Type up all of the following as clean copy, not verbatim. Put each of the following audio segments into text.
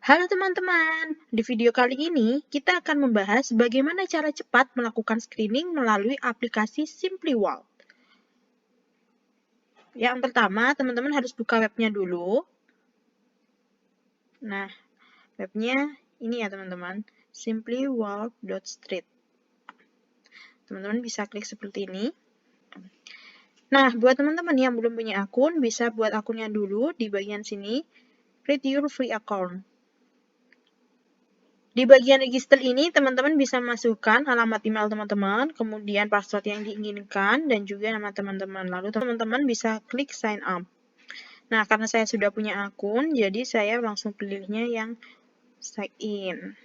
Halo teman-teman, di video kali ini kita akan membahas bagaimana cara cepat melakukan screening melalui aplikasi SimplyWorld. Yang pertama, teman-teman harus buka webnya dulu. Nah, webnya ini ya teman-teman, simplyworld.street. Teman-teman bisa klik seperti ini. Nah, buat teman-teman yang belum punya akun, bisa buat akunnya dulu di bagian sini, create your free account. Di bagian register ini, teman-teman bisa masukkan alamat email teman-teman, kemudian password yang diinginkan, dan juga nama teman-teman. Lalu teman-teman bisa klik sign up. Nah, karena saya sudah punya akun, jadi saya langsung pilihnya yang sign in.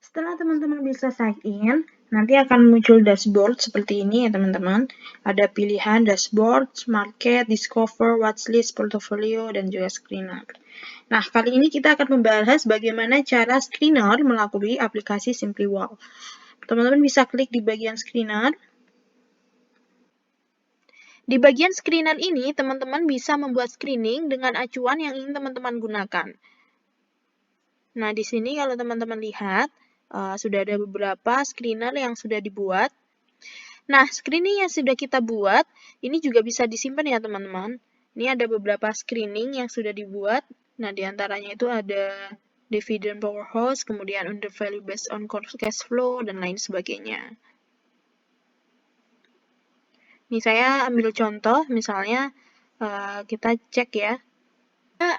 Setelah teman-teman bisa sign in, nanti akan muncul dashboard seperti ini ya teman-teman. Ada pilihan dashboard, market, discover, watchlist, portfolio, dan juga screener. Nah, kali ini kita akan membahas bagaimana cara screener melalui aplikasi SimplyWorld. Teman-teman bisa klik di bagian screener. Di bagian screener ini, teman-teman bisa membuat screening dengan acuan yang ingin teman-teman gunakan. Nah, di sini kalau teman-teman lihat, sudah ada beberapa screener yang sudah dibuat. Nah, screening yang sudah kita buat, ini juga bisa disimpan ya teman-teman. Ini ada beberapa screening yang sudah dibuat. Nah, diantaranya itu ada dividend powerhouse, kemudian undervalue based on cash flow, dan lain sebagainya. Ini saya ambil contoh, misalnya kita cek ya.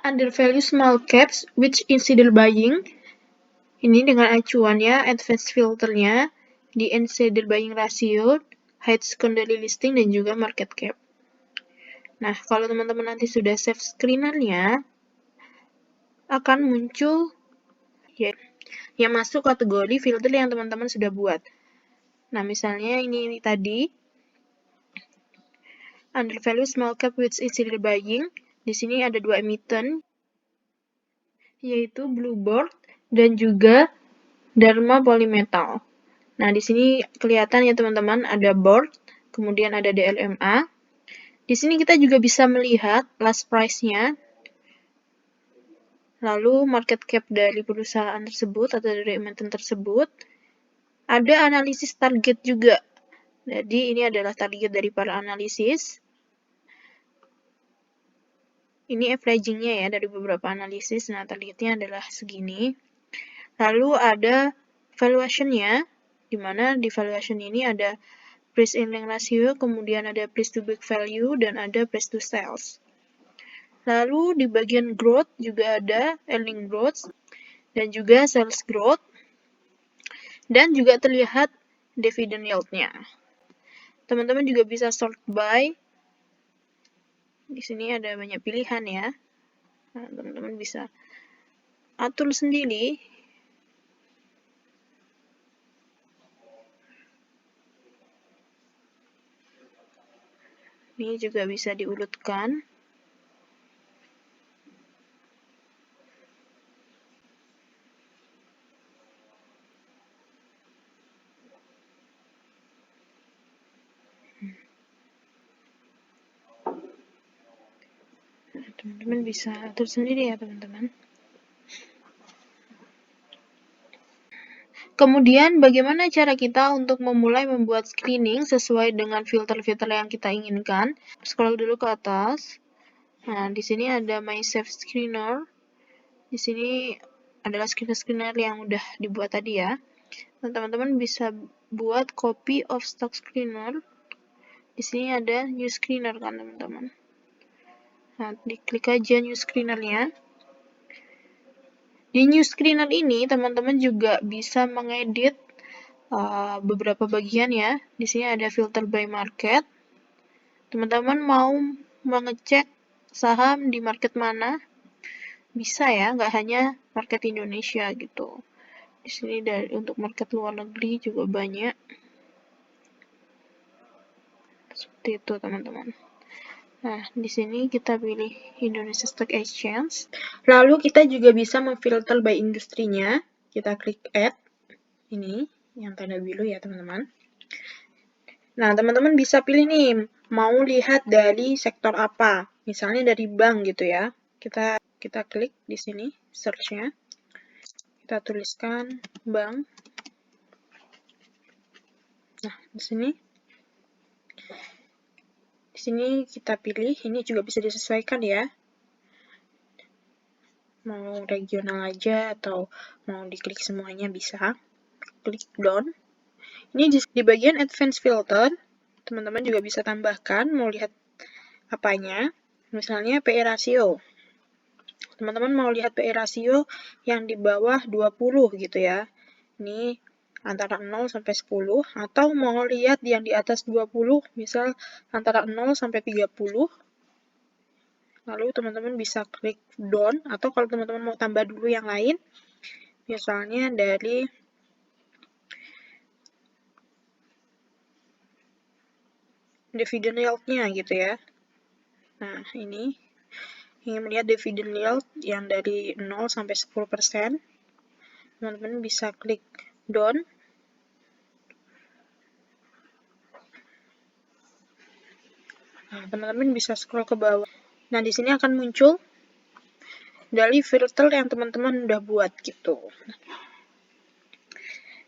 Undervalue small caps, which insider buying. Ini dengan acuannya, advanced filternya, di insider buying ratio, high secondary listing, dan juga market cap. Nah, kalau teman-teman nanti sudah save screenernya, akan muncul ya, yang masuk kategori filter yang teman-teman sudah buat. Nah, misalnya ini tadi, undervalue small cap with insider buying. Di sini ada dua emiten, yaitu Bluebird dan juga Dharma Polymetal. Nah, di sini kelihatan ya teman-teman, ada board, kemudian ada DLMA. Di sini kita juga bisa melihat last price-nya, lalu market cap dari perusahaan tersebut atau dari emiten tersebut. Ada analisis target juga. Jadi ini adalah target dari para analisis. Ini averaging-nya ya dari beberapa analisis. Nah, targetnya adalah segini. Lalu ada valuation-nya, di mana di valuation ini ada price earning ratio, kemudian ada price to book value, dan ada price to sales. Lalu di bagian growth juga ada earning growth dan juga sales growth, dan juga terlihat dividend yield-nya. Teman-teman juga bisa sort by. Di sini ada banyak pilihan ya. Nah, teman-teman bisa atur sendiri. Ini juga bisa diurutkan. Teman-teman bisa atur sendiri ya teman-teman. Kemudian bagaimana cara kita untuk memulai membuat screening sesuai dengan filter-filter yang kita inginkan? Scroll dulu ke atas. Nah, di sini ada My Save Screener. Di sini adalah screener yang udah dibuat tadi ya. Dan teman-teman bisa buat copy of stock screener. Di sini ada new screener kan teman-teman. Nah, diklik aja new screener-nya. Di new screener ini teman-teman juga bisa mengedit beberapa bagian ya. Di sini ada filter by market. Teman-teman mau mengecek saham di market mana? Bisa ya, nggak hanya market Indonesia gitu. Di sini untuk market luar negeri juga banyak. Seperti itu teman-teman. Nah, di sini kita pilih Indonesia Stock Exchange. Lalu kita juga bisa memfilter by industrinya. Kita klik add. Ini yang tanda biru ya teman-teman. Nah, teman-teman bisa pilih nih, mau lihat dari sektor apa. Misalnya dari bank gitu ya. Kita kita klik di sini search-nya. Kita tuliskan bank. Nah, di sini kita pilih, ini juga bisa disesuaikan ya. Mau regional aja atau mau diklik semuanya bisa. Klik done. Ini di bagian advanced filter, teman-teman juga bisa tambahkan, mau lihat apanya. Misalnya PE ratio. Teman-teman mau lihat PE ratio yang di bawah 20 gitu ya. Ini antara 0 sampai 10, atau mau lihat yang di atas 20, misal antara 0 sampai 30. Lalu teman-teman bisa klik done, atau kalau teman-teman mau tambah dulu yang lain, misalnya dari dividend yield-nya gitu ya. Nah, ini ingin melihat dividend yield yang dari 0 sampai 10%, teman-teman bisa klik done. Nah, teman-teman bisa scroll ke bawah. Nah, di sini akan muncul dari filter yang teman-teman udah buat gitu.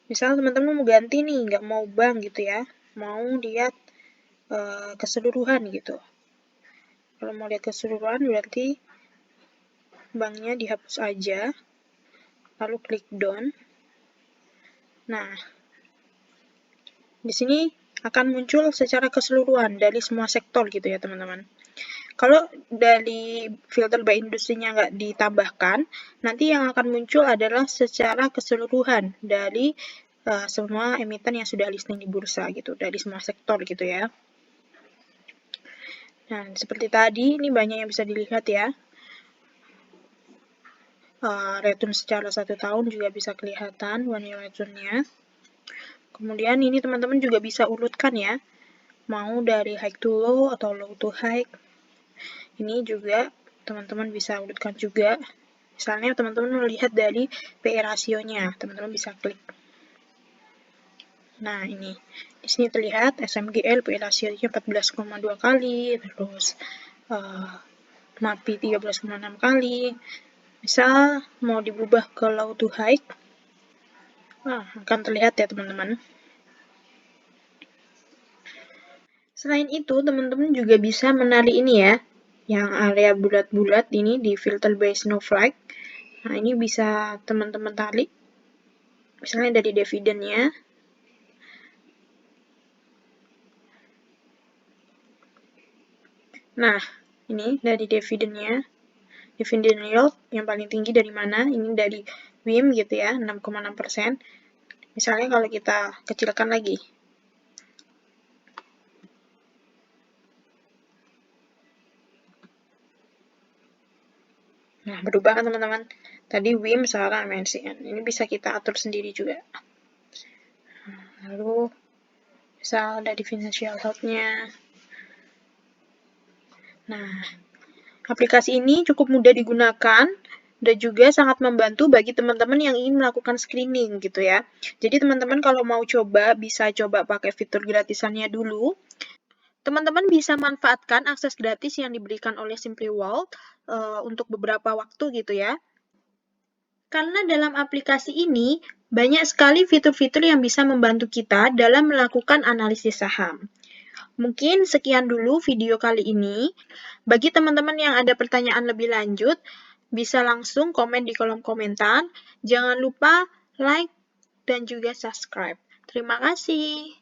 Misal teman-teman mau ganti nih, nggak mau bank gitu ya, mau lihat keseluruhan gitu. Kalau mau lihat keseluruhan berarti banknya dihapus aja, lalu klik done. Nah, di sini akan muncul secara keseluruhan dari semua sektor gitu ya teman-teman. Kalau dari filter by industrinya nggak ditambahkan, nanti yang akan muncul adalah secara keseluruhan dari semua emiten yang sudah listing di bursa gitu, dari semua sektor gitu ya. Nah, seperti tadi, ini banyak yang bisa dilihat ya. Return secara 1 tahun juga bisa kelihatan one year return-nya. Kemudian ini teman-teman juga bisa urutkan ya, mau dari high to low atau low to high. Ini juga teman-teman bisa urutkan juga. Misalnya teman-teman melihat dari PE rasionya, teman-teman bisa klik. Nah, ini di sini terlihat SMGL PE rasionya 14,2 kali, terus MAPI 13,6 kali. Misal mau diubah ke low to high, akan terlihat ya teman-teman. Selain itu, teman-teman juga bisa menarik ini ya, yang area bulat-bulat ini di filter by snowflake. Nah, ini bisa teman-teman tarik, misalnya dari dividennya. Nah, ini dari dividennya, dividend yield yang paling tinggi dari mana? Ini dari WIM gitu ya, 6,6%. Misalnya kalau kita kecilkan lagi. Nah, berubah kan teman-teman? Tadi WIM, sekarang MNCN. Ini bisa kita atur sendiri juga. Lalu, misal dari financial health-nya. Nah, aplikasi ini cukup mudah digunakan dan juga sangat membantu bagi teman-teman yang ingin melakukan screening gitu ya. Jadi teman-teman kalau mau coba, bisa coba pakai fitur gratisannya dulu. Teman-teman bisa manfaatkan akses gratis yang diberikan oleh Simply Vault untuk beberapa waktu gitu ya. Karena dalam aplikasi ini, banyak sekali fitur-fitur yang bisa membantu kita dalam melakukan analisis saham. Mungkin sekian dulu video kali ini. Bagi teman-teman yang ada pertanyaan lebih lanjut, bisa langsung komen di kolom komentar. Jangan lupa like dan juga subscribe. Terima kasih.